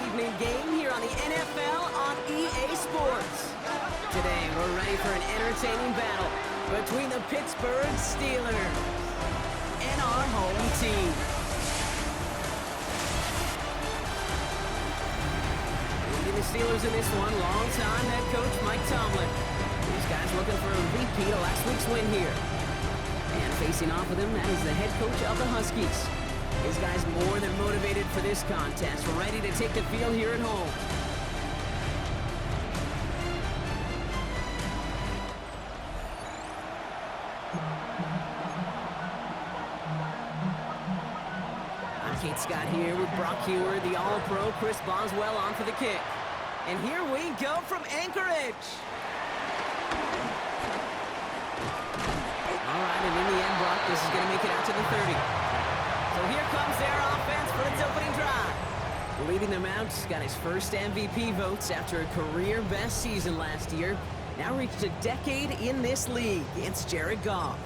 evening game here on the NFL on EA Sports. Today, we're ready for an entertaining battle between the Pittsburgh Steelers and our home team. Leading the Steelers in this one, longtime head coach Mike Tomlin. These guys looking for a repeat of last week's win here. And facing off with him, that is the head coach of the Huskies. These guys more than motivated for this contest, ready to take the field here at home. I'm Kate Scott here with Brock Hewer, the All-Pro Chris Boswell on for the kick. And here we go from Anchorage. All right, and in the end, Brock, this is going to make it out to the 30. So here comes their offense for its opening drive. Leading them out, got his first MVP votes after a career-best season last year. Now reached a decade in this league. It's Jared Goff.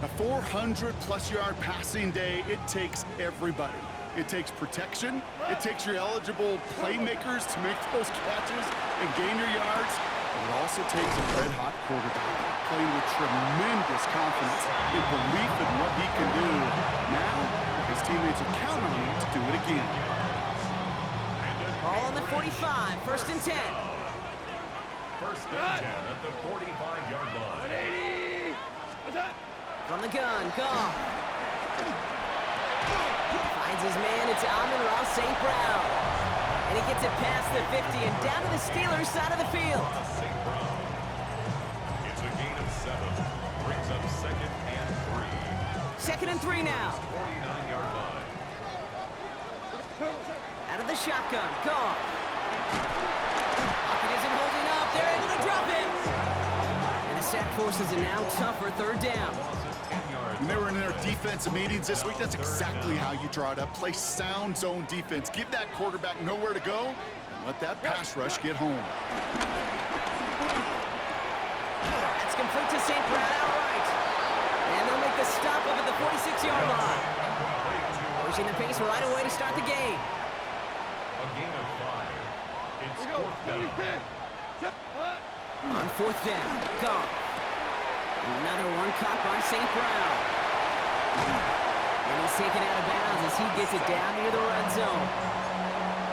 A 400-plus-yard passing day, it takes everybody. It takes protection. It takes your eligible playmakers to make those catches and gain your yards. But it also takes a red-hot quarterback playing with tremendous confidence and belief in what he can do. Now, his teammates are counting on him to do it again. Ball on the 45, first and 10. First and 10 at the 45-yard line. From the gun, Goff. Finds his man, it's Amon-Ra St. Brown. And he gets it past the 50 and down to the Steelers' side of the field. St. Brown. It's a gain of 7. Brings up second and 3. Second and 3 now. 49-yard line. Out of the shotgun, Goff. Pocket isn't holding up. They're able to drop it. And the sack forces a now tougher third down. When they were in their defensive meetings this week, that's exactly how you draw it up. Play sound zone defense. Give that quarterback nowhere to go, and let that pass rush get home. That's complete to St. Brown outright. And they'll make the stop up at the 46-yard line. Pushing the pace right away to start the game. A gain of 5. It's fourth down. On fourth down, Goff. Another one caught by St. Brown. And he's taken out of bounds as he gets it down near the red zone.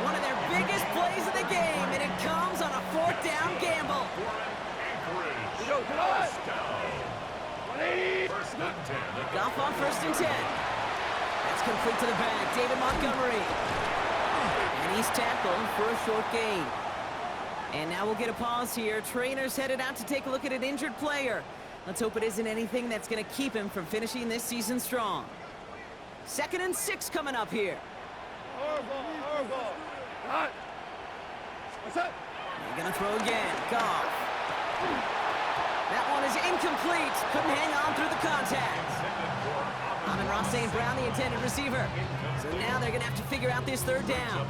One of their biggest plays of the game, and it comes on a fourth down gamble. Anchorage. First and 10. Goff on first and 10. That's complete to the back, David Montgomery. And he's tackled for a short gain. And now we'll get a pause here. Trainers headed out to take a look at an injured player. Let's hope it isn't anything that's going to keep him from finishing this season strong. Second and 6 coming up here. They're going to throw again. Goff. That one is incomplete. Couldn't hang on through the contact. Amon-Ra St. Brown, the intended receiver. So now they're going to have to figure out this third down.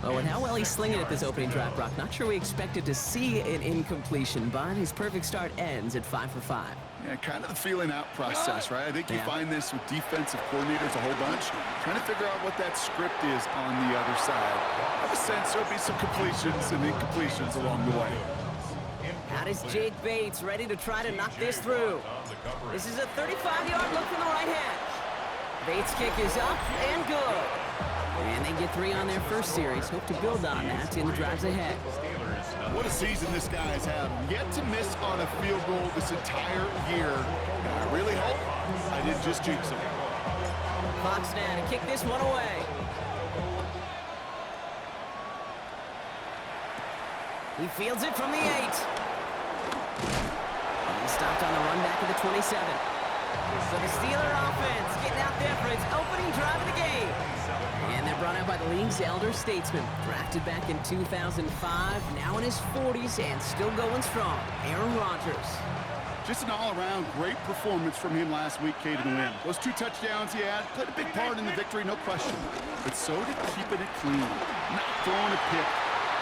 Oh, and how well he's slinging it this opening drive, Brock. Not sure we expected to see an incompletion, but his perfect start ends at 5 for 5. Yeah, kind of the feeling out process, right? I think you find this with defensive coordinators a whole bunch, trying to figure out what that script is on the other side. I have a sense there'll be some completions and incompletions along the way. Out is Jake Bates, ready to try to knock this through. This is a 35-yard look from the right hash. Bates' kick is up and good. And they get 3 on their first series. Hope to build on that in the drives ahead. What a season this guy's had. Yet to miss on a field goal this entire year. And I really hope I didn't just jinx him. Fox now to kick this one away. He fields it from the 8. And he stopped on the run back of the 27. So the Steeler offense getting out there for its opening drive of the game. And they're brought out by the league's elder statesman. Drafted back in 2005, now in his 40s and still going strong. Aaron Rodgers. Just an all-around great performance from him last week, Kate, in the win. Those 2 touchdowns he had played a big part in the victory, no question. But so did keeping it clean, not throwing a pick.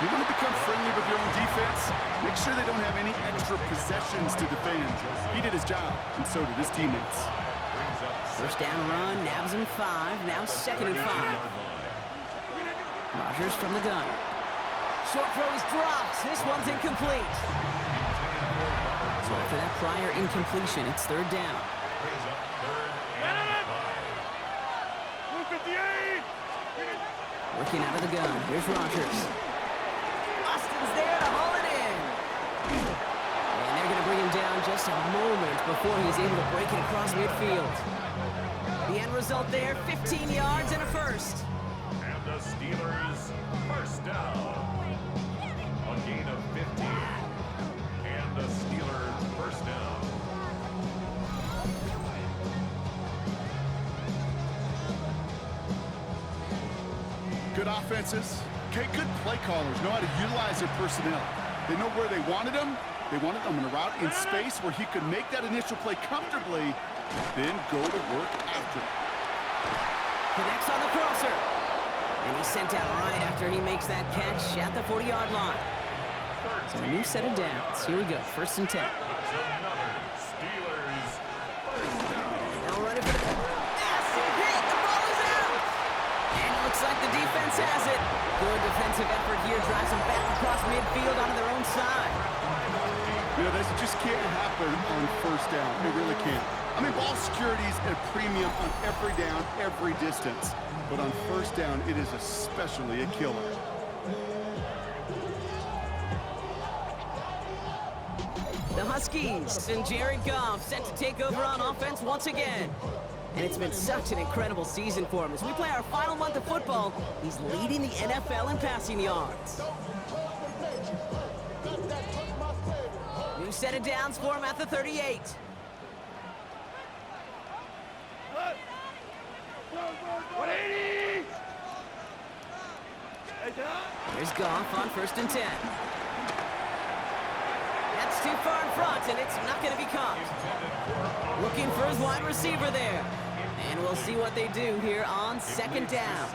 You want to become friendly with your own defense? Make sure they don't have any extra possessions to defend. He did his job, and so did his teammates. First down run, nabs him 5, now second and 5. Rodgers from the gun. Short throw is dropped. This one's incomplete. So after that prior incompletion, it's third down. Working out of the gun. Here's Rodgers. Austin's there to haul it in. And they're going to bring him down just a moment before he's able to break it across midfield. The end result there, 15 yards and a first. And the Steelers first down. A gain of 15. And the Steelers first down. Good offenses. Okay, good play callers know how to utilize their personnel. They know where they wanted them. They wanted them in a route in space where he could make that initial play comfortably, then go to work after it. Connects on the crosser. And he's sent out right after he makes that catch at the 40-yard line. So a new set of downs. Here we go, first and 10. Another Steelers first down. Now running for the massive hit. The ball is out. And it looks like the defense has it. Good defensive effort here. Drives them back across midfield onto their own side. You know, this just can't happen on first down. It really can't. I mean, ball security is at a premium on every down, every distance. But on first down, it is especially a killer. The Huskies and Jared Goff set to take over on offense once again. And it's been such an incredible season for him. As we play our final month of football, he's leading the NFL in passing yards. New set of downs for him at the 38. There's Goff on first and 10. That's too far in front, and it's not going to be caught. Looking for his wide receiver there. And we'll see what they do here on second down.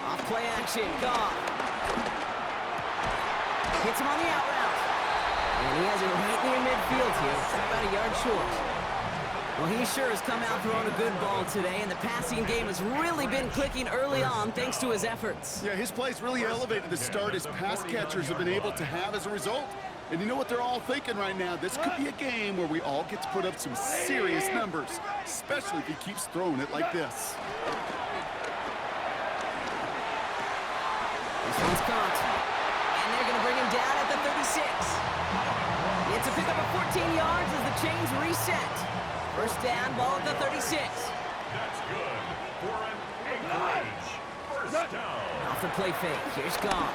Off play action, Goff. Hits him on the out route. And he has it right near midfield here. It's about a yard short. Well, he sure has come out throwing a good ball today, and the passing game has really been clicking early on thanks to his efforts. Yeah, his play's really elevated the start his pass catchers have been able to have as a result. And you know what they're all thinking right now? This could be a game where we all get to put up some serious numbers, especially if he keeps throwing it like this. This one's caught. And they're going to bring him down at the 36. It's a pickup of 14 yards as the chains reset. First down, ball at the 36. That's good for an Anchorage first down. Off the play fake. Here's Goff.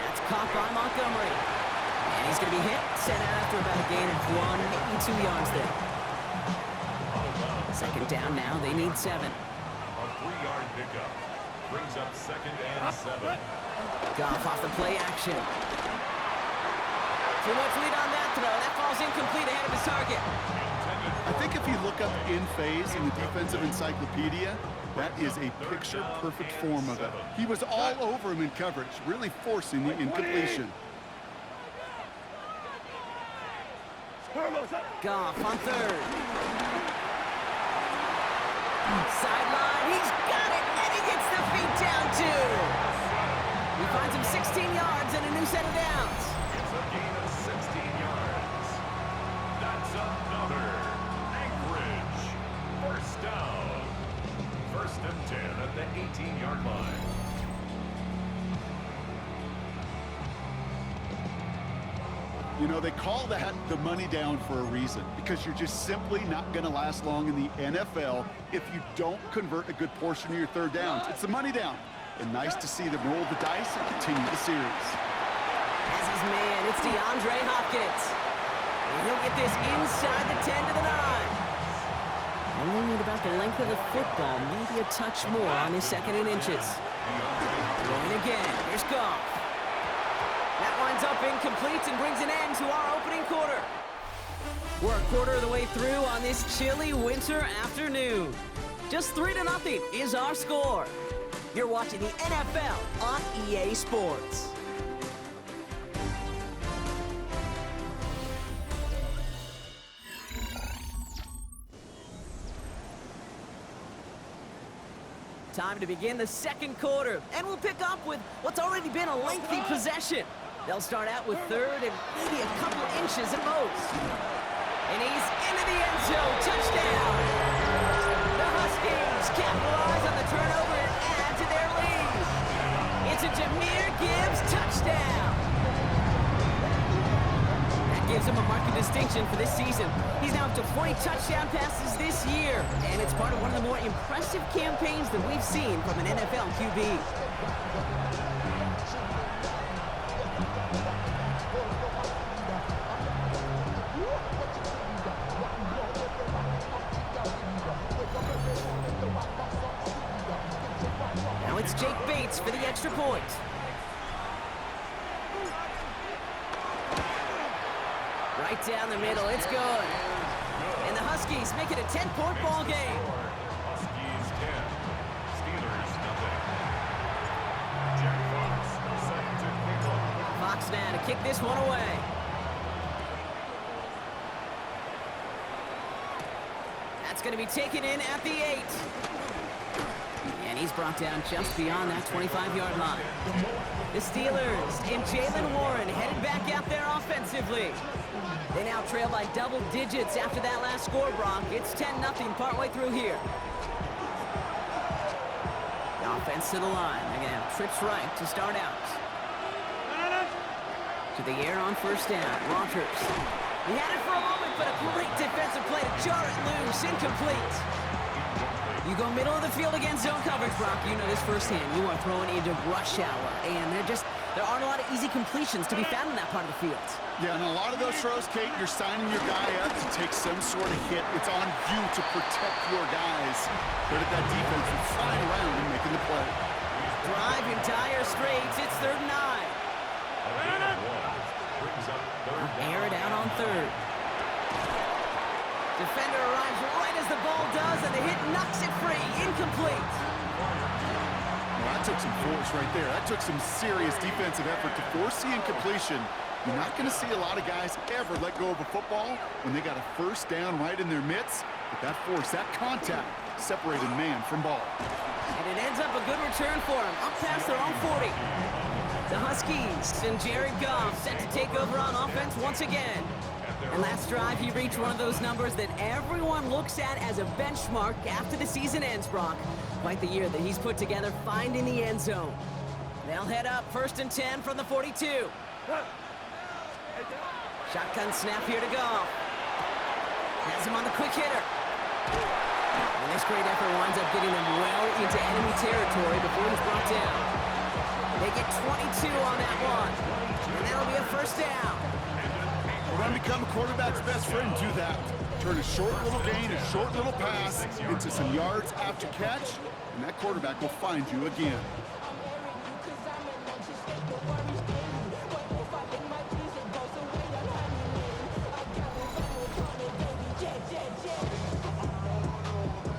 That's caught by Montgomery. And he's going to be hit. Sent out after about a gain of 1, maybe 2 yards there. Second down now. They need 7. A 3-yard pickup brings up second and 7. Goff off the play action. Too much lead on that throw. That falls incomplete ahead of his target. I think if you look up in phase in the defensive encyclopedia, that is a picture-perfect form of it. He was all over him in coverage, really forcing the incompletion. Goff on third. Sideline. He's got it, and he gets the feet down too. He finds him 16 yards and a new set of downs. It's a gain of 16 yards. That's another Anchorage first down. First and 10 at the 18-yard line. You know, they call that the money down for a reason, because you're just simply not going to last long in the NFL if you don't convert a good portion of your third downs. It's the money down. And nice to see them roll the dice and continue the series. As his man, it's DeAndre Hopkins. And he'll get this inside the 10 to the 9. Only at about the length of the football, maybe a touch more on his second and inches. Throwing again. Here's Goff. That winds up incomplete and brings an end to our opening quarter. We're a quarter of the way through on this chilly winter afternoon. Just 3-0 is our score. You're watching the NFL on EA Sports. Time to begin the second quarter, and we'll pick up with what's already been a lengthy possession. They'll start out with third and maybe a couple inches at most. And he's into the end zone. Touchdown! The Huskies capitalize on the turnover and add to their lead. It's a Jahmyr Gibbs touchdown. That gives him a marked distinction for this season. He's now up to 40 touchdown passes this year, and it's part of one of the more impressive campaigns that we've seen from an NFL QB. Now it's Jake Bates for the extra point. Right down the middle, it's good. And the Huskies make it a 10-point ball game. Huskies 10, Steelers nothing. Jack Fox set to kick off. Fox now to kick this one away. That's going to be taken in at the 8. And he's brought down just beyond that 25-yard line. The Steelers and Jalen Warren headed back out there offensively. They now trail by double digits after that last score, Brock. It's 10-0 partway through here. The offense to the line. They're going to have trips right to start out. To the air on first down. Rogers. He had it for a moment, but a great defensive play to jar it loose. Incomplete. You go middle of the field against zone coverage, Brock. You know this firsthand. You are throwing into rush hour, and there aren't a lot of easy completions to be found in that part of the field. Yeah, and a lot of those throws, Kate, you're signing your guy up to take some sort of hit. It's on you to protect your guys. Credit that defense for flying around and making the play. Drive in dire straits. It's 3rd and 9. Air it out on 3rd. Defender arrives right as the ball does, and the hit knocks it free. Incomplete. Well, that took some force right there. That took some serious defensive effort to force the incompletion. You're not going to see a lot of guys ever let go of a football when they got a first down right in their midst. But that force, that contact, separated man from ball. And it ends up a good return for him, up past their own 40. The Huskies and Jared Goff set to take over on offense once again. And last drive, he reached one of those numbers that everyone looks at as a benchmark after the season ends, Brock. Quite the year that he's put together finding the end zone. They'll head up 1st and 10 from the 42. Shotgun snap here to Goff. Has him on the quick hitter. And this great effort winds up getting them well into enemy territory before he's brought down. They get 22 on that one. And that'll be a first down. We're going to become a quarterback's best friend. Do that. Turn a short little gain, a short little pass into some yards after catch, and that quarterback will find you again.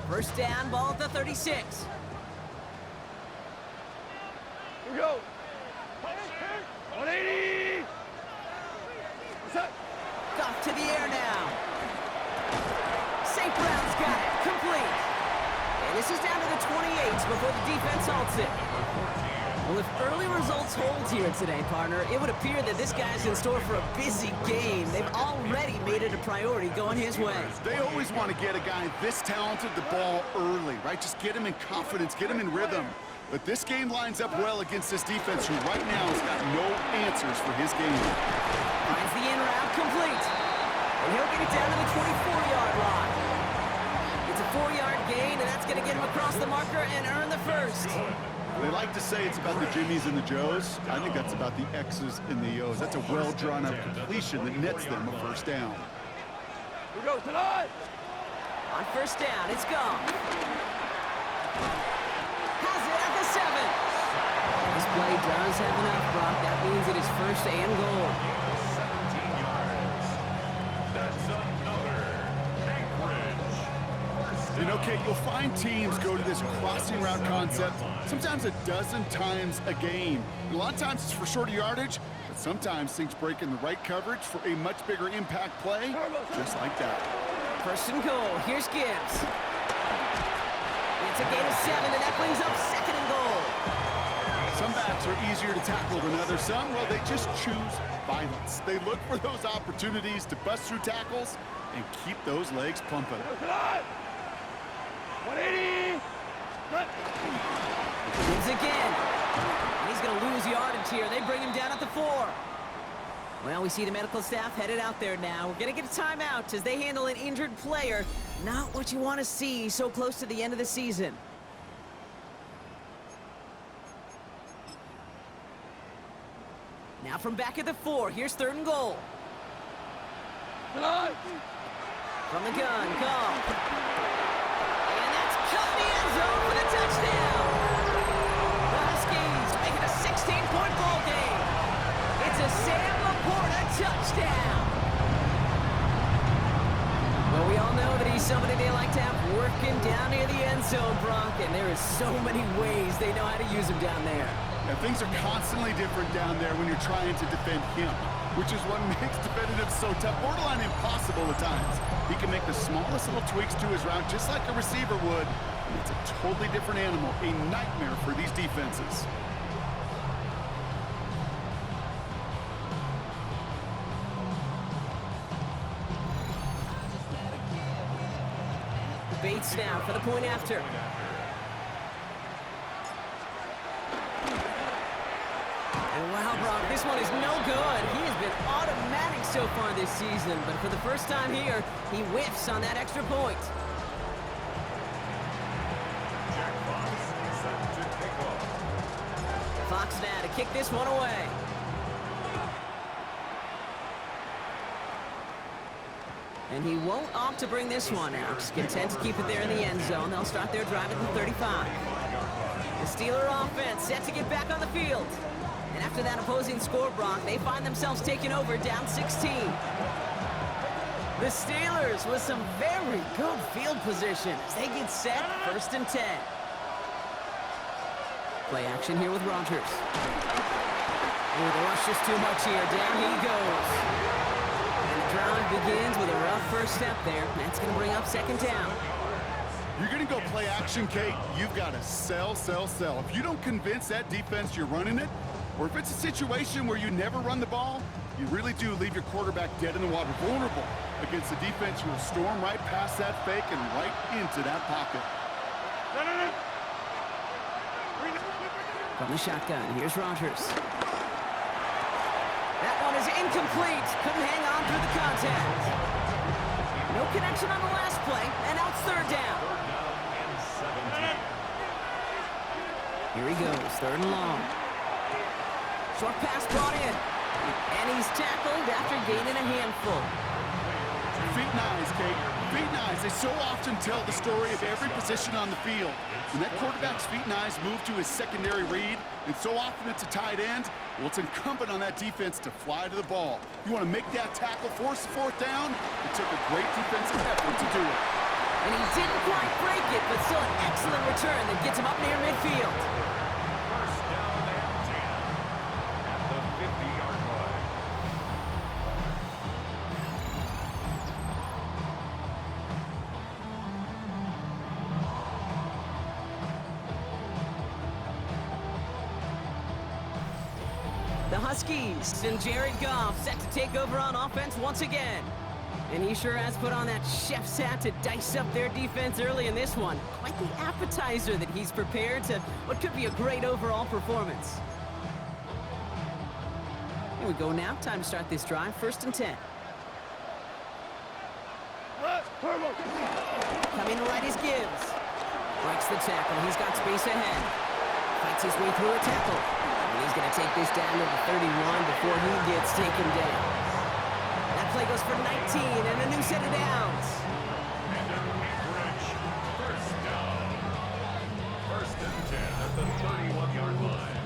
First down, ball at the 36. Here we go. 180. Goff to the air now. St. Brown's got it. Complete. And this is down to the 28s before the defense halts it. Well, if early results hold here today, partner, it would appear that this guy's in store for a busy game. They've already made it a priority going his way. They always want to get a guy this talented the ball early, right? Just get him in confidence, get him in rhythm. But this game lines up well against this defense who right now has got no answers for his game. Finds the in route complete. And he'll get it down to the 24-yard line. It's a 4-yard gain, and that's going to get him across the marker and earn the first. They like to say it's about the Jimmies and the Joes. I think that's about the X's and the O's. That's a well-drawn-up completion that nets them a first down. Here we go, tonight. On first down, it's gone. Has it at the 7. This play does have enough, Brock. That means it is first and goal. 17 yards. That's another Anchorage. You know, Kate, you'll find teams go to this crossing route concept sometimes a dozen times a game. And a lot of times it's for shorter yardage, but sometimes things break in the right coverage for a much bigger impact play, just like that. First and goal. Here's Gibbs. And It's a gain of 7, and that brings up 2nd and goal. Some backs are easier to tackle than others. Some, well, they just choose violence. They look for those opportunities to bust through tackles and keep those legs pumping. 180. Gives again. And he's going to lose yardage here. They bring him down at the 4. Well, we see the medical staff headed out there now. We're going to get a timeout as they handle an injured player. Not what you want to see so close to the end of the season. Now from back at the 4, here's 3rd and goal. From the gun, Goff. And that's caught in the end zone for the touchdown. The Huskies make it a 16-point ball game. It's a Sam Laporta touchdown. Well, we all know that he's somebody they like to have working down near the end zone, Brock, and there is so many ways they know how to use him down there. And things are constantly different down there when you're trying to defend him, which is what makes defending him so tough, borderline impossible at times. He can make the smallest little tweaks to his route just like a receiver would, and it's a totally different animal, a nightmare for these defenses. Bates now for the point after. And wow, Brock, this one is no good. He has been automatic so far this season, but for the first time here, he whiffs on that extra point. Jack Fox set to kick off. Fox now to kick this one away. And he won't opt to bring this one out. He's content to keep it there in the end zone. They'll start their drive at the 35. The Steeler offense set to get back on the field. And after that opposing score, Brock, they find themselves taking over down 16. The Steelers with some very good field position as they get set 1st and 10. Play action here with Rodgers. Oh, the rush is too much here. Down he goes. And the drive begins with a rough first step there. That's going to bring up 2nd down. You're going to go play action, Kate. You've got to sell, sell, sell. If you don't convince that defense you're running it, or if it's a situation where you never run the ball, you really do leave your quarterback dead in the water, vulnerable against a defense who will storm right past that fake and right into that pocket. From the shotgun, here's Rodgers. That one is incomplete. Couldn't hang on through the contact. No connection on the last play, and now it's 3rd down. 3rd down and 17. Here he goes, 3rd and long. Short pass brought in. And he's tackled after gaining a handful. Feet and eyes, Kate. Feet and eyes. They so often tell the story of every position on the field. When that quarterback's feet and eyes move to his secondary read, and so often it's a tight end, well, it's incumbent on that defense to fly to the ball. You want to make that tackle, force the 4th down? It took a great defensive effort to do it. And he didn't quite break it, but still an excellent return that gets him up near midfield. 1st down and 10 at the 50-yard line. The Huskies and Jared Goff set to take over on offense once again. And he sure has put on that chef's hat to dice up their defense early in this one. Quite the appetizer that he's prepared to what could be a great overall performance. Here we go now. Time to start this drive. 1st and 10. Coming right is Gibbs. Breaks the tackle. He's got space ahead. Fights his way through a tackle. And he's going to take this down to the 31 before he gets taken down. That play goes for 19 and a new set of downs. And an Anchorage 1st down. 1st and 10 at the 31-yard line.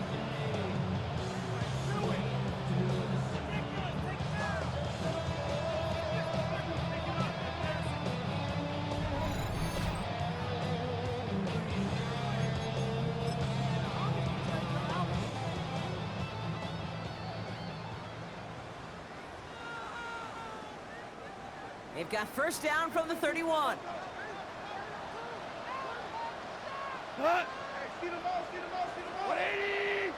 They've got 1st down from the 31. Hut. See the ball, see the ball, see the ball. 180.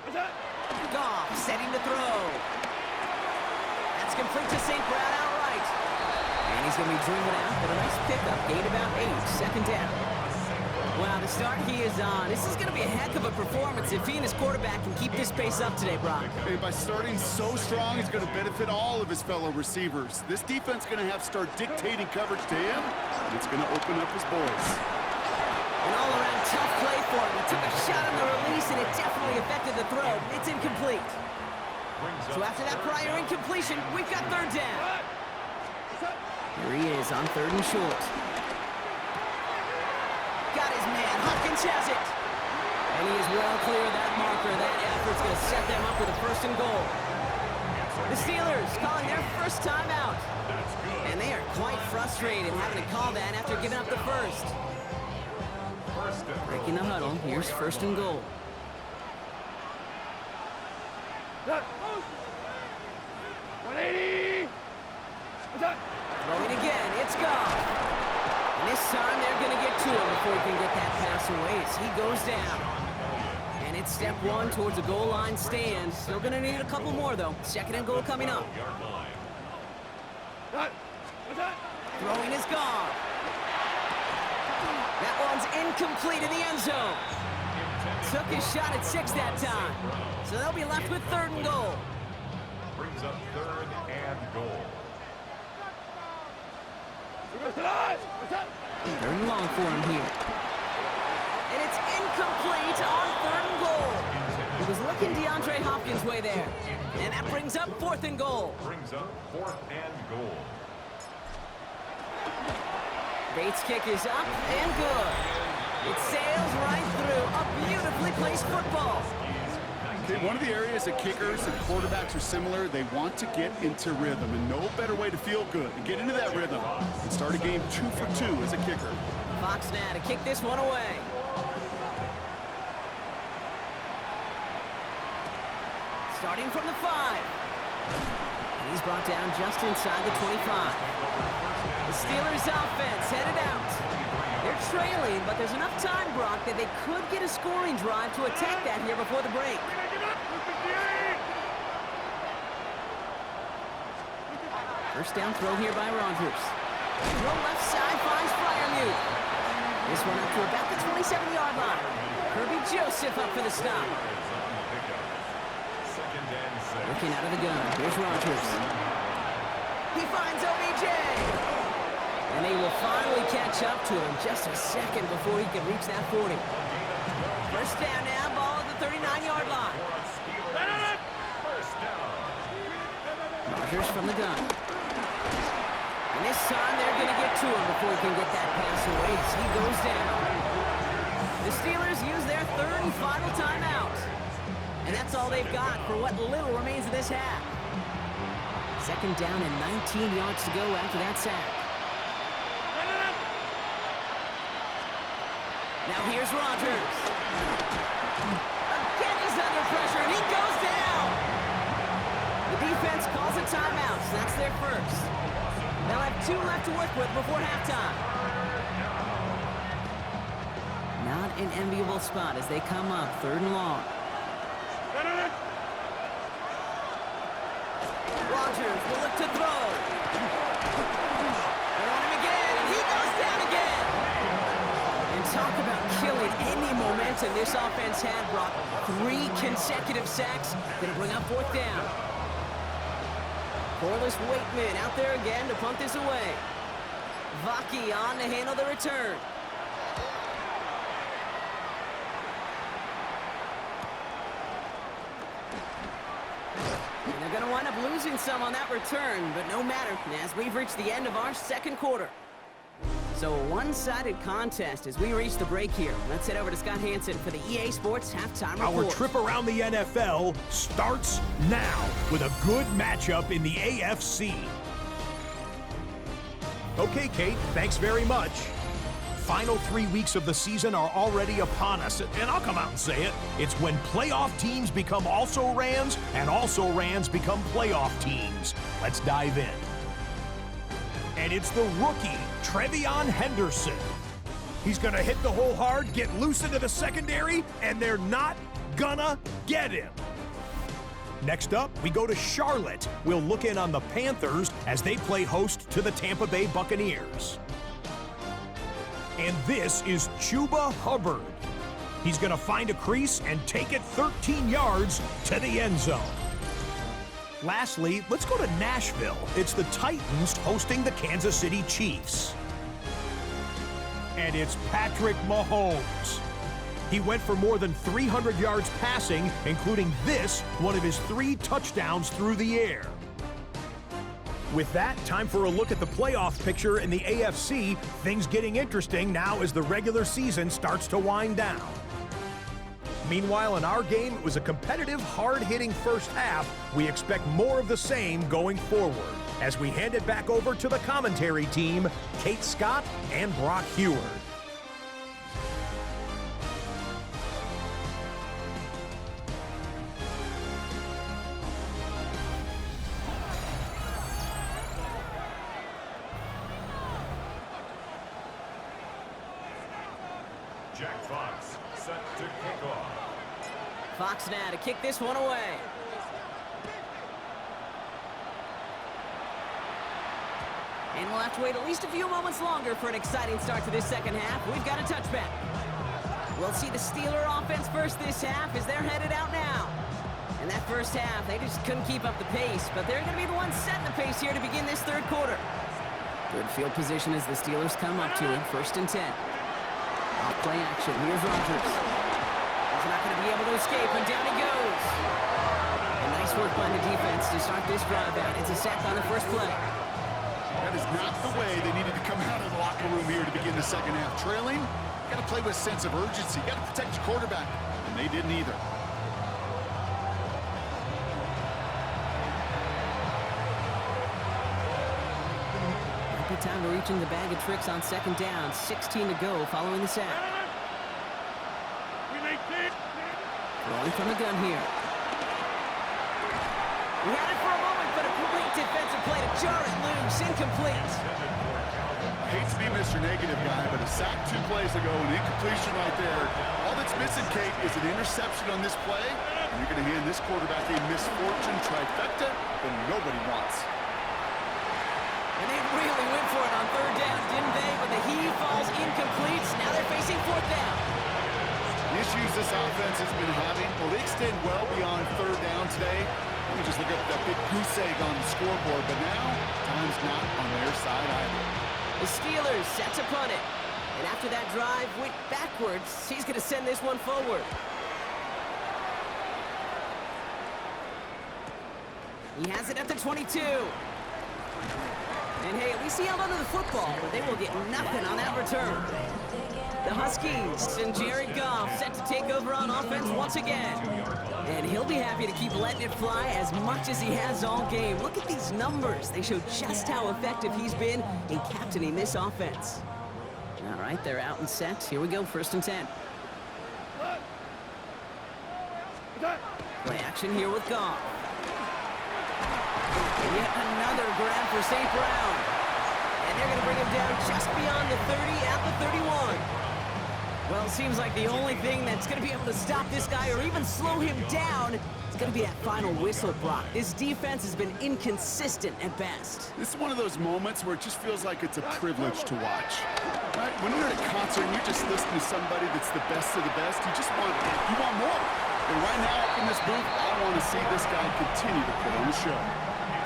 What's that? Goff setting to throw. That's complete to St. Brown outright. And he's going to be driven out, but a nice pickup. Gain about 8, second down. Wow, the start he is on. This is going to be a heck of a performance if he and his quarterback can keep this pace up today, Brock. Hey, by starting so strong, he's going to benefit all of his fellow receivers. This defense is going to have to start dictating coverage to him, and it's going to open up his boys. An all-around tough play for him. He took a shot on the release, and it definitely affected the throw. It's incomplete. So after that prior incompletion, we've got third down. Here he is on third and short. Got his man. Hopkins has it. And he is well clear of that marker. That effort's going to set them up with a first and goal. The Steelers calling their first timeout. And they are quite frustrated having to call that after giving up the first. Breaking the huddle. Here's first and goal. Hut. 180. What's that? Throwing again. It's Goff. And this time they're going to get to him before he can get that pass away as he goes down. And it's step one towards a goal line stand. Still going to need a couple more, though. Second and goal coming up. Hut. What's that? Throwing is gone. That one's incomplete in the end zone. Took his shot at 6 that time. So they'll be left with third and goal. Brings up third and goal. Third and long for him here. And it's incomplete on third and goal. He was looking DeAndre Hopkins' way there. And that brings up fourth and goal. Brings up fourth and goal. Bates' kick is up and good. It sails right through a beautifully placed football. Okay, one of the areas that kickers and quarterbacks are similar, they want to get into rhythm, and no better way to feel good and get into that rhythm and start a game 2 for 2 as a kicker. Fox now to kick this one away. Starting from the 5. And he's brought down just inside the 25. The Steelers offense headed out. They're trailing, but there's enough time, Brock, that they could get a scoring drive to attack that here before the break. First down throw here by Rodgers. Throw left side finds Freiermuth. This one up to about the 27-yard line. Kirby Joseph up for the stop. Looking out of the gun. Here's Rodgers. He finds OBJ. And they will finally catch up to him just a second before he can reach that 40. First down now, ball at the 39-yard line. Rodgers from the gun. And this time they're going to get to him before he can get that pass away as he goes down. The Steelers use their third and final timeout. And that's all they've got for what little remains of this half. Second down and 19 yards to go after that sack. Now here's Rodgers. Again, he's under pressure, and he goes down. The defense calls a timeout, so that's their first. They'll have 2 left to work with before halftime. Not an enviable spot as they come up third and long. Rodgers will look to throw. They're on him again, and he goes down again. And talk about killing any momentum this offense had, Brock. 3 consecutive sacks. Gonna bring up fourth down. Corliss Waitman out there again to punt this away. Vaki on to handle the return. And they're going to wind up losing some on that return, but no matter, as we've reached the end of our second quarter. So a one-sided contest as we reach the break here. Let's head over to Scott Hansen for the EA Sports Halftime Report. Our trip around the NFL starts now with a good matchup in the AFC. Okay, Kate, thanks very much. Final 3 weeks of the season are already upon us, and I'll come out and say it. It's when playoff teams become also-rans, and also-rans become playoff teams. Let's dive in. And it's the rookie, Trevion Henderson. He's going to hit the hole hard, get loose into the secondary, and they're not gonna get him. Next up, we go to Charlotte. We'll look in on the Panthers as they play host to the Tampa Bay Buccaneers. And this is Chuba Hubbard. He's going to find a crease and take it 13 yards to the end zone. Lastly, let's go to Nashville. It's the Titans hosting the Kansas City Chiefs. And it's Patrick Mahomes. He went for more than 300 yards passing, including this, one of his 3 touchdowns through the air. With that, time for a look at the playoff picture in the AFC. Things getting interesting now as the regular season starts to wind down. Meanwhile, in our game, it was a competitive, hard-hitting first half. We expect more of the same going forward as we hand it back over to the commentary team, Kate Scott and Brock Heward. Jack Fox set to kick off. Fox now to kick this one away. And we'll have to wait at least a few moments longer for an exciting start to this second half. We've got a touchback. We'll see the Steeler offense first this half as they're headed out now. In that first half, they just couldn't keep up the pace, but they're going to be the ones setting the pace here to begin this third quarter. Good field position as the Steelers come up to it, 1st and 10. Off play action, here's Rodgers. He's not going to be able to escape, and down he goes. And nice work by the defense to start this drive out. It's a sack on the first play. That is not the way they needed to come out of the locker room here to begin the second half. Trailing, you got to play with a sense of urgency. You got to protect your quarterback, and they didn't either. Good time to reach in the bag of tricks on second down. 16 to go following the sack. Rolling from the gun here. We had it for a moment, but a great defensive play to jar it loose. Incomplete. Hate to be Mr. Negative guy, but a sack 2 plays ago, an incompletion right there. All that's missing, Kate, is an interception on this play. And you're going to hand this quarterback a misfortune trifecta that nobody wants. And they really went for it on third down, didn't they? But the heave falls incomplete. Now they're facing 4th down. The issues this offense has been having, well, they extend well beyond third down today. Let me just look up that big goose egg on the scoreboard, but now time's not on their side either. The Steelers set to punt it. And after that drive went backwards, he's going to send this one forward. He has it at the 22. And hey, at least he held onto the football, but they will get nothing on that return. The Huskies and Jared Goff set to take over on offense once again. And he'll be happy to keep letting it fly as much as he has all game. Look at these numbers. They show just how effective he's been in captaining this offense. All right, they're out and set. Here we go, 1st and 10. Play action here with Goff. Yet another grab for St. Brown. And they're going to bring him down just beyond the 30 at the 31. Well, it seems like the only thing that's going to be able to stop this guy or even slow him down is going to be that final whistle, Brock. This defense has been inconsistent at best. This is one of those moments where it just feels like it's a privilege to watch. Right? When you're at a concert and you're just listening to somebody that's the best of the best, you want more. And right now, up in this booth, I want to see this guy continue to put on the show.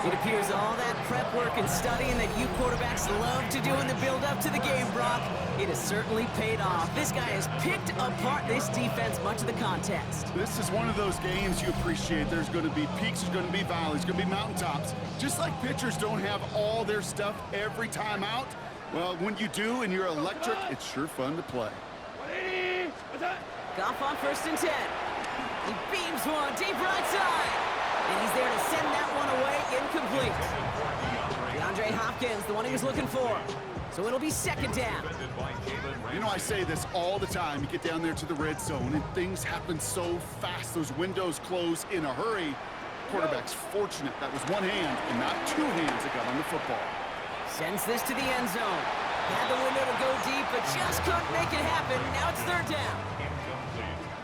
It appears all that prep work and studying that you quarterbacks love to do in the build-up to the game, Brock, it has certainly paid off. This guy has picked apart this defense much of the contest. This is one of those games you appreciate. There's going to be peaks, there's going to be valleys, there's going to be mountaintops. Just like pitchers don't have all their stuff every time out, well, when you do and you're electric, it's sure fun to play. Goff on 1st and 10. He beams one deep right side. And he's there to send that one away, incomplete. DeAndre Hopkins, the one he was looking for. So it'll be 2nd down. You know, I say this all the time. You get down there to the red zone, and things happen so fast. Those windows close in a hurry. Quarterback's fortunate that was one hand and not 2 hands that got on the football. Sends this to the end zone. Had the window to go deep, but just couldn't make it happen. Now it's third down.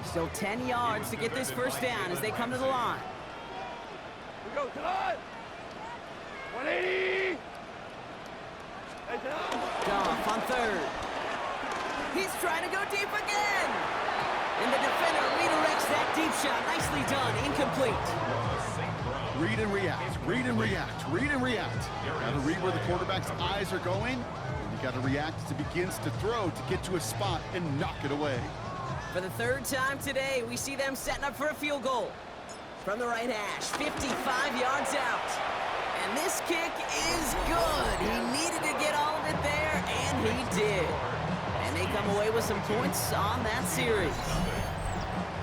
Still 10 yards to get this first down as they come to the line. We go, come on! 180! Goff on third. He's trying to go deep again. And the defender redirects that deep shot. Nicely done. Incomplete. Read and react, read and react, read and react. Got to read where the quarterback's eyes are going, and you got to react as he begins to throw to get to a spot and knock it away. For the third time today, we see them setting up for a field goal. From the right hash, 55 yards out. And this kick is good. He needed to get all of it there, and he did. And they come away with some points on that series.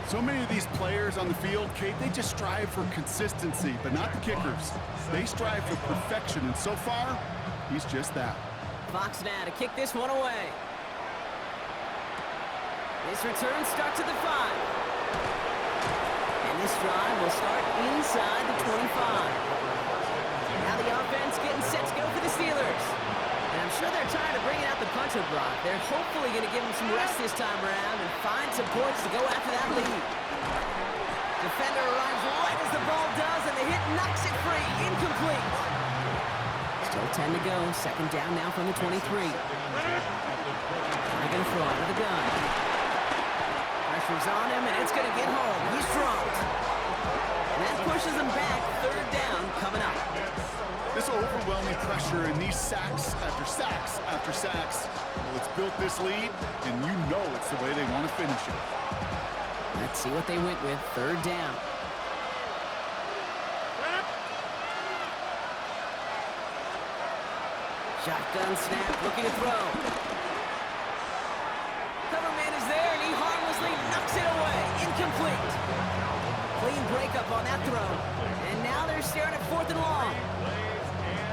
So many of these players on the field, Kate, they just strive for consistency, but not the kickers. They strive for perfection, and so far, he's just that. Fox now to kick this one away. This return starts at the 5. And this drive will start inside the 25. Now the offense getting set to go for the Steelers. And I'm sure they're tired of bringing out the punter, Brock. They're hopefully going to give him some rest this time around and find some points to go after that lead. Defender arrives right as the ball does, and the hit knocks it free. Incomplete. Still 10 to go. Second down now from the 23. They're going to throw out of the gun. Pressure's on him, and it's going to get home. He's dropped. And that pushes him back. Third down coming up. This overwhelming pressure and these sacks after sacks after sacks, well, it's built this lead, and you know it's the way they want to finish it. Let's see what they went with. Third down. Shotgun snap, looking to throw. Cover man is there, and he harmlessly knocks it away. Incomplete. Clean breakup on that throw. And now they're staring at 4th and long.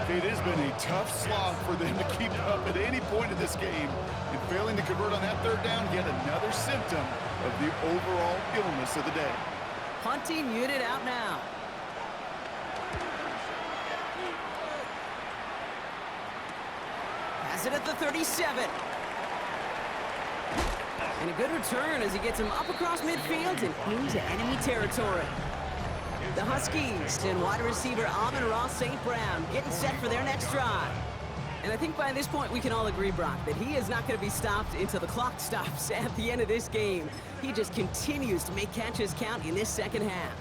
It has been a tough slog for them to keep up at any point of this game. And failing to convert on that third down, yet another symptom of the overall illness of the day. Punting unit out now. Has it at the 37. And a good return as he gets him up across midfield and into enemy territory. The Huskies and wide receiver Amon-Ra St. Brown getting set for their next drive. And I think by this point we can all agree, Brock, that he is not going to be stopped until the clock stops at the end of this game. He just continues to make catches count in this second half.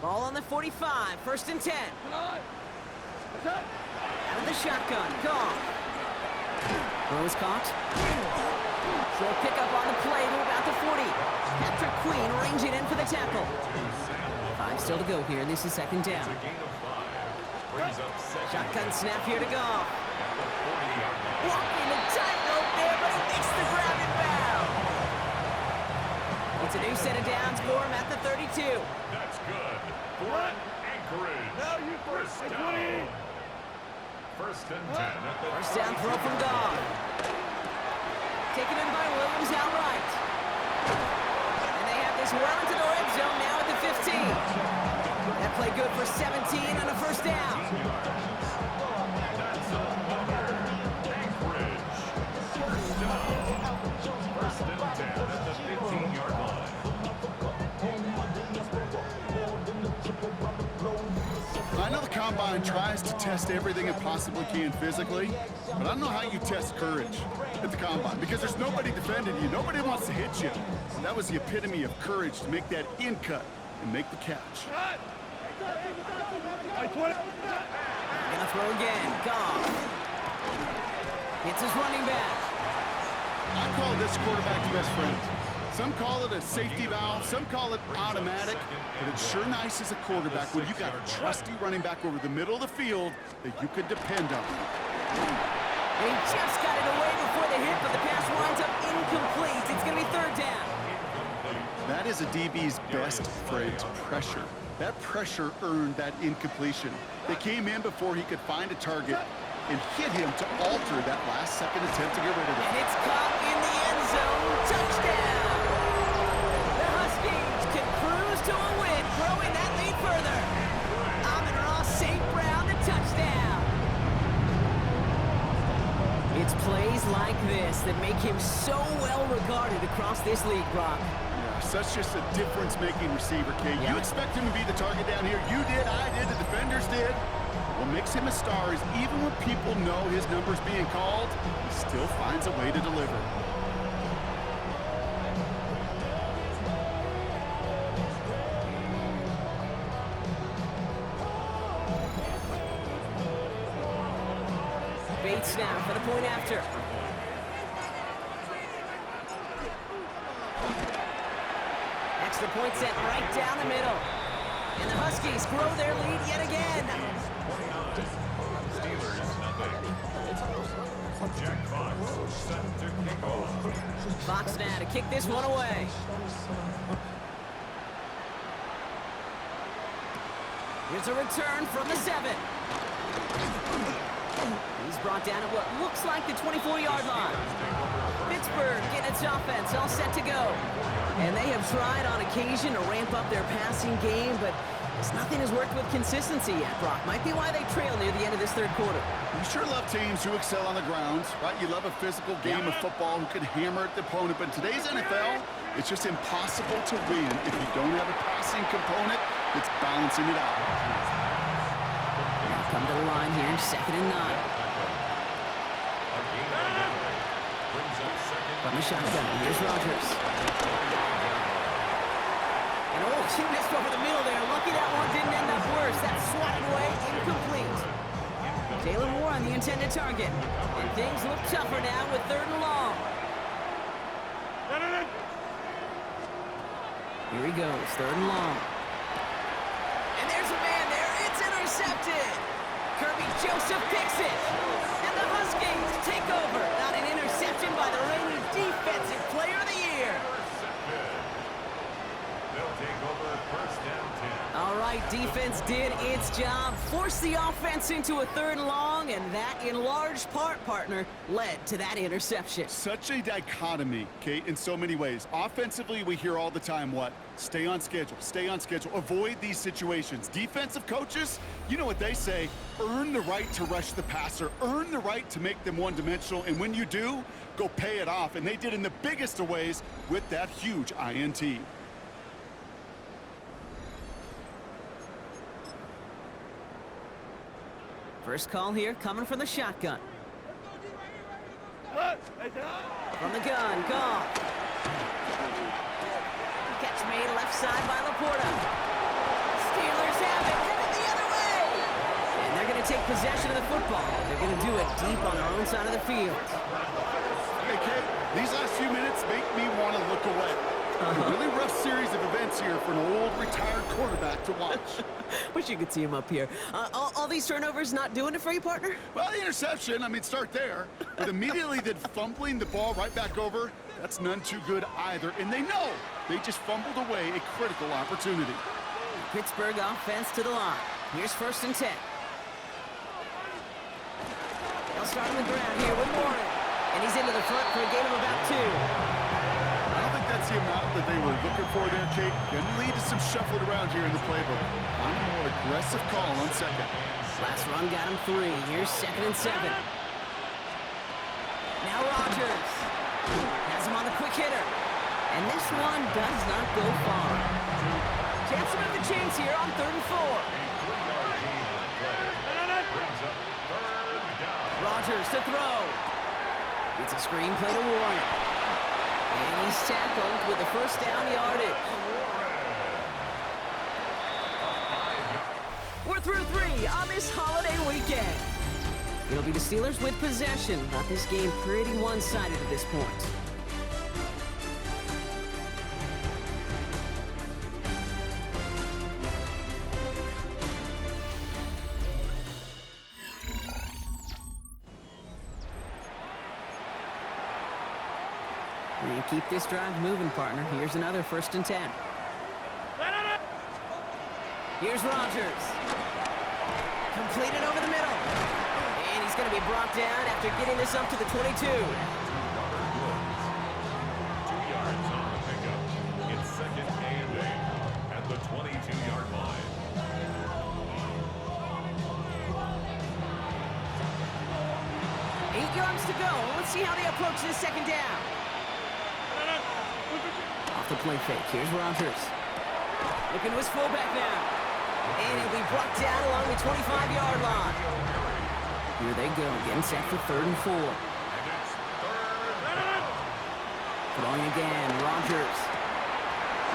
Ball on the 45, 1st and 10. Out of the shotgun, Goff. Throw is caught. Short pickup on the play to about the 40. Patrick Queen ranging in for the tackle. 5 still to go here. This is second down. Shotgun snap here to Goff. Walking the tightrope there, but he makes the grab and bound. It's a new set of downs for him at the 32. That's good. For Anchorage. Now you first down. 1st and 10 at the First down throw from Goff. Taken in by Williams outright. And they have this well into the red zone now at the 15. That play good for 17 on a first down. That's another Anchorage. 1st down. 1st and 10 at the 15-yard line. I know the Combine tries to test everything it possibly can physically, but I don't know how you test courage at the Combine, because there's nobody defending you. Nobody wants to hit you. And that was the epitome of courage to make that in cut and make the catch. Gonna throw again. Goff. It's his running back. I call this quarterback's best friend. Some call it a safety valve, some call it automatic, but it's sure nice as a quarterback when you got a trusty running back over the middle of the field that you could depend on. And he just got it away before the hit, but the pass winds up incomplete. It's going to be third down. That is a DB's best friend, pressure. That pressure earned that incompletion. They came in before he could find a target and hit him to alter that last-second attempt to get rid of it. And it's caught in the end zone. Touchdown! The Huskies can cruise to a win, growing that lead further. Amon-Ra St. Brown, the touchdown. It's plays like this that make him so well regarded across this league, Brock. Yeah, such just a difference-making receiver, Kate. Yeah. You expect him to be the target down here. You did, I did, the defenders did. What makes him a star is even when people know his number's being called, he still finds a way to deliver. Bates now for the point after. Extra point set right down the middle. And the Huskies grow their lead yet again. Steelers, nothing. Jack Fox set to kick off. Fox now to kick this one away. Here's a return from the 7. He's brought down at what looks like the 24-yard line. Pittsburgh getting its offense all set to go. And they have tried on occasion to ramp up their passing game, but nothing has worked with consistency yet, Brock. Might be why they trail near the end of this third quarter. You sure love teams who excel on the ground, right? You love a physical game of football who can hammer at the opponent, but in today's NFL, it's just impossible to win if you don't have a passing component that's balancing it out. Come to the line here, 2nd and 9. From the shotgun, here's Rodgers. And oh, she missed over the middle there. Lucky that one didn't end up worse. That's swatted away, incomplete. Taylor Moore on the intended target. And things look tougher now with 3rd and long. Here he goes, 3rd and long. And there's a man there. It's intercepted. Kirby Joseph picks it. And the Huskies take over. Not an interception by the reigning defensive player of the year. They'll take over 1st down 10. All right, defense did its job. Forced the offense into a 3rd and long, and that, in large part, partner, led to that interception. Such a dichotomy, Kate, in so many ways. Offensively, we hear all the time what? Stay on schedule, avoid these situations. Defensive coaches, you know what they say, earn the right to rush the passer, earn the right to make them one-dimensional, and when you do, go pay it off. And they did in the biggest of ways with that huge INT. First call here coming from the shotgun. From the gun, Goff. Catch made left side by Laporta. Steelers have it, headed the other way. And they're going to take possession of the football. They're going to do it deep on their own side of the field. Hey, Kate, these last few minutes make me want to look away. A really rough series of events here for an old retired quarterback to watch. Wish you could see him up here. All these turnovers not doing it for you, partner? Well, the interception, I mean, start there. But immediately then fumbling the ball right back over, that's none too good either. And they know they just fumbled away a critical opportunity. Pittsburgh offense to the line. Here's 1st and 10. They'll start on the ground here with Warren. And he's into the front for a gain of about 2. I don't think that's the amount that they were looking for there, Kate. Can lead to some shuffling around here in the playbook. On a more aggressive call on 2nd. Last run got him 3. Here's 2nd and 7. Now Rodgers has him on the quick hitter. And this one does not go far. Chance to make the chance here on 3rd and 4. Rodgers to throw. It's a screen play to Warren. And he's tackled with the 1st down yardage. We're through 3 on this holiday weekend. It'll be the Steelers with possession, but this game pretty one-sided at this point. And keep this drive moving, partner. Here's another 1st and 10. Here's Rodgers. Completed over the middle. And he's going to be brought down after getting this up to the 22. 2 yards on the pickup. It's 2nd and 8 at the 22-yard line. 8 yards to go with Let's see how they approach this second down. Off the play fake. Here's Rodgers. Looking to his fullback now. And he'll be brought down along the 25-yard line. Here they go, getting set for 3rd and 4. Throwing again, Rodgers.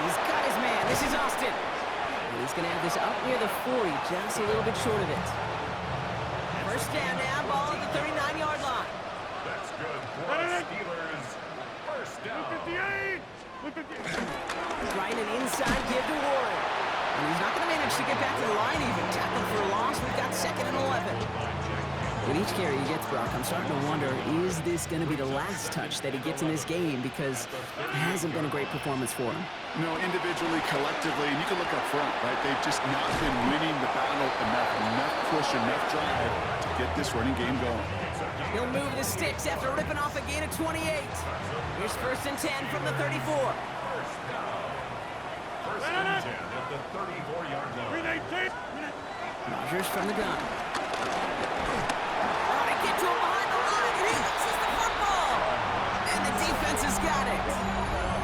He's got his man. This is Austin. And he's going to have this up near the 40, just a little bit short of it. First down now, ball at the 39-yard line. That's good for the Steelers. First down. 58. Trying an inside give to Warren. And he's not going to manage to get back to the line even. Tackled for a loss. We've got 2nd and 11. With each carry he gets, Brock, I'm starting to wonder, is this going to be the last touch that he gets in this game? Because it hasn't been a great performance for him. No, individually, collectively, and you can look up front, right? They've just not been winning the battle enough push, enough drive to get this running game going. He'll move the sticks after ripping off a gain of 28. Here's 1st and 10 from the 34. First and 10 at the 34-yard line. Rodgers from the gun. Oh, they get to him behind the line, and he loses the football. And the defense has got it.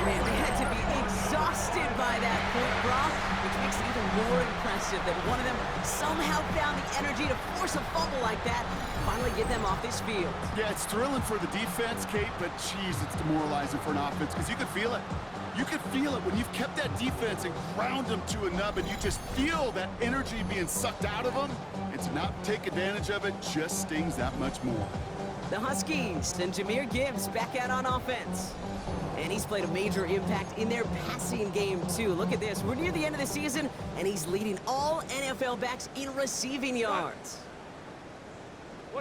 Man, they had to be exhausted by that point, Brock, which makes it even more impressive that one of them somehow found the energy to force a fumble like that and finally get them off this field. Yeah, it's thrilling for the defense, Kate, but geez, it's demoralizing for an offense because you could feel it. You could feel it when you've kept that defense and ground them to a nub, and you just feel that energy being sucked out of them, and to not take advantage of it just stings that much more. The Huskies and Jahmyr Gibbs back out on offense. And he's played a major impact in their passing game, too. Look at this. We're near the end of the season, and he's leading all NFL backs in receiving yards. To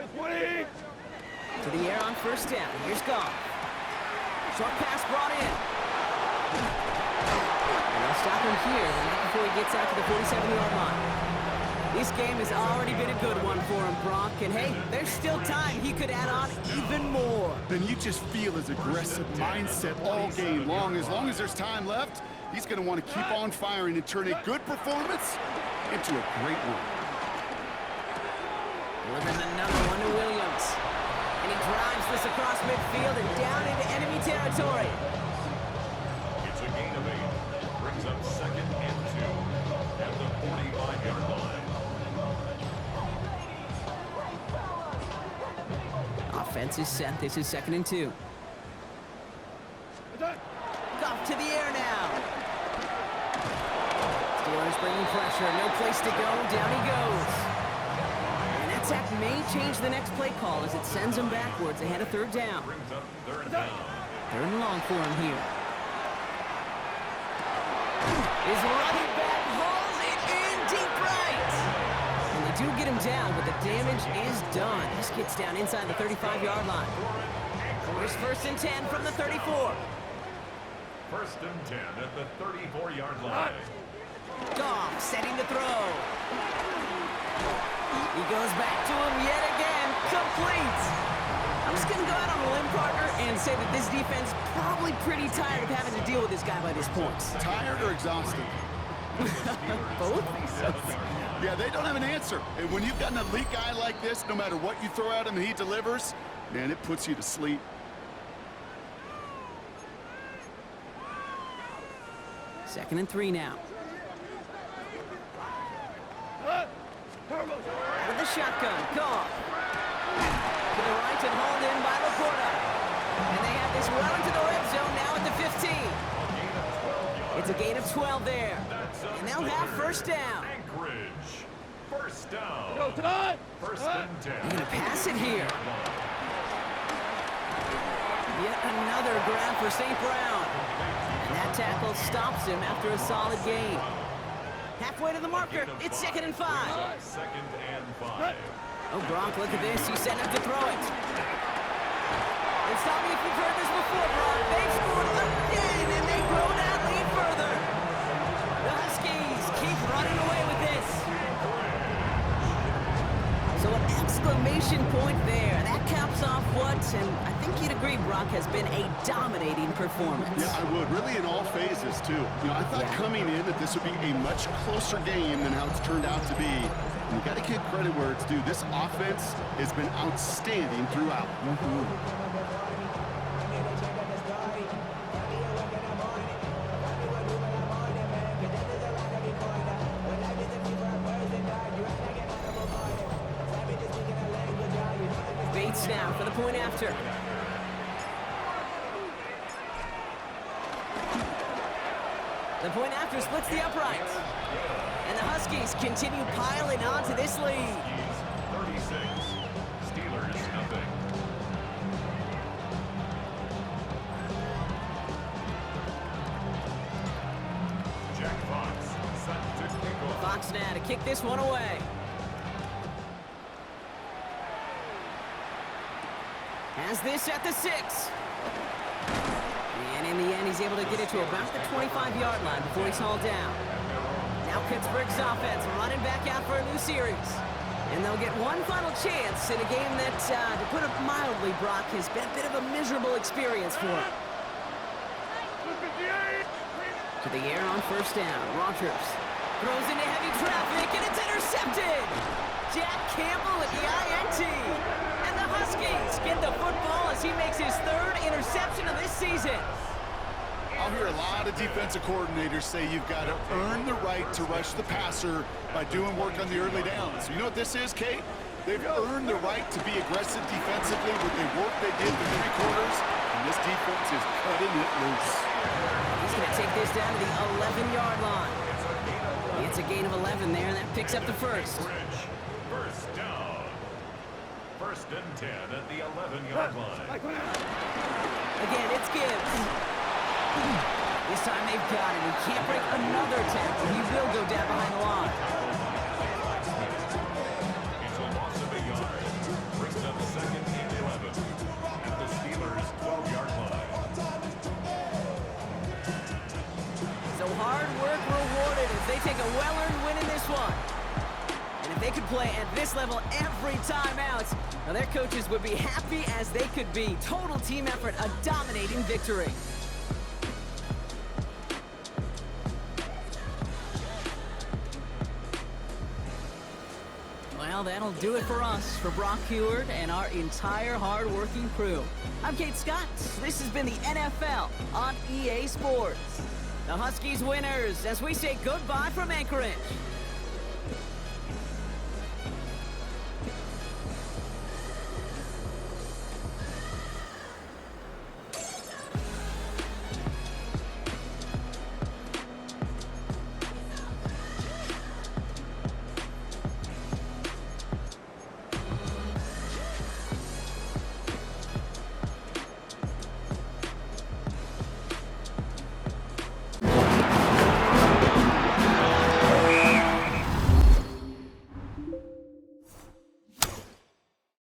the air on 1st down. Here's Goff. Short pass brought in. And they'll stop him here, but not before he gets out to the 47-yard line. This game has already been a good one for him, Brock. And, hey, there's still time. He could add on even more. Then you just feel his aggressive mindset all game long. As long as there's time left, he's going to want to keep on firing and turn a good performance into a great one. Delivering another one to Williams. And he drives this across midfield and down into enemy territory. It's a gain of 8. Brings up 2nd and 2 at the 45-yard line. Offense is set. This is 2nd and 2. Goff to the air now. Steelers bringing pressure. No place to go. Down he goes. And that sack may change the next play call as it sends him backwards ahead of 3rd down. Brings up 3rd down. 3rd and long for him here. His running back hauls it in deep right. And they do get him down, but the damage is done. This gets down inside the 35-yard line. Here's 1st and 10 from the 34. 1st and 10 at the 34-yard line. Goff setting the throw. He goes back to him yet again. Complete. I'm just going to go out on a limb, partner, and say that this defense probably pretty tired of having to deal with this guy by this point. Tired or exhausted? Both? Yeah, they don't have an answer. And when you've got an elite guy like this, no matter what you throw at him and he delivers, man, it puts you to sleep. Second and 3 now. Out of the shotgun, Goff. To the right and hauled in by Laporta. And they have this well into the red zone now at the 15. It's a gain of 12 there. And they'll have 1st down. Anchorage. 1st down. Go, tonight. 1st and 10. They're going to pass it here. Yet another grab for St. Brown. And that tackle stops him after a solid gain. Halfway to the marker. It's 2nd and 5. 2nd and 5. Oh, Gronk, look at this. He's setting up to throw it. And tell me if you've heard this before, Gronk. They've scored again, and they grow that lead further. The Huskies keep running away with this. So an exclamation point there. That caps off what, and I think you'd agree, Brock, has been a dominating performance. Yeah, I would. Really in all phases, too. You know, I thought coming in that this would be a much closer game than how it's turned out to be. And you got to give credit where it's due. This offense has been outstanding throughout. point after. The point after splits the uprights. And the Huskies continue piling on to this lead. 36. Steelers, nothing. Jack Fox set to kick off. Fox now to kick this one away. Has this at the 6. And in the end, he's able to get it to about the 25-yard line before he's hauled down. Now Pittsburgh's offense running back out for a new series. And they'll get one final chance in a game that, to put it mildly, Brock, has been a bit of a miserable experience for him. To the air on first down. Rogers throws into heavy traffic, and it's intercepted! Jack Campbell at the INT. And the Huskies get the football as he makes his 3rd interception of this season. I'll hear a lot of defensive coordinators say you've got to earn the right to rush the passer by doing work on the early downs. You know what this is, Kate? They've earned the right to be aggressive defensively with the work they did for 3 quarters, and this defense is cutting it loose. He's going to take this down to the 11-yard line. It's a gain of 11 there, and that picks up the first. First down. 1st and 10 at the 11-yard line. Again, it's Gibbs. This time they've got him. He can't break another tackle. He will go down behind the line. It's a loss of a yard. Brings up 2nd and 11 at the Steelers' 12-yard line. So hard work rewarded as they take a well-earned win in this one. And if they could play at this level every time out, now their coaches would be happy as they could be. Total team effort, a dominating victory. Well, that'll do it for us, for Brock Heward and our entire hard-working crew. I'm Kate Scott. This has been the NFL on EA Sports. The Huskies winners as we say goodbye from Anchorage.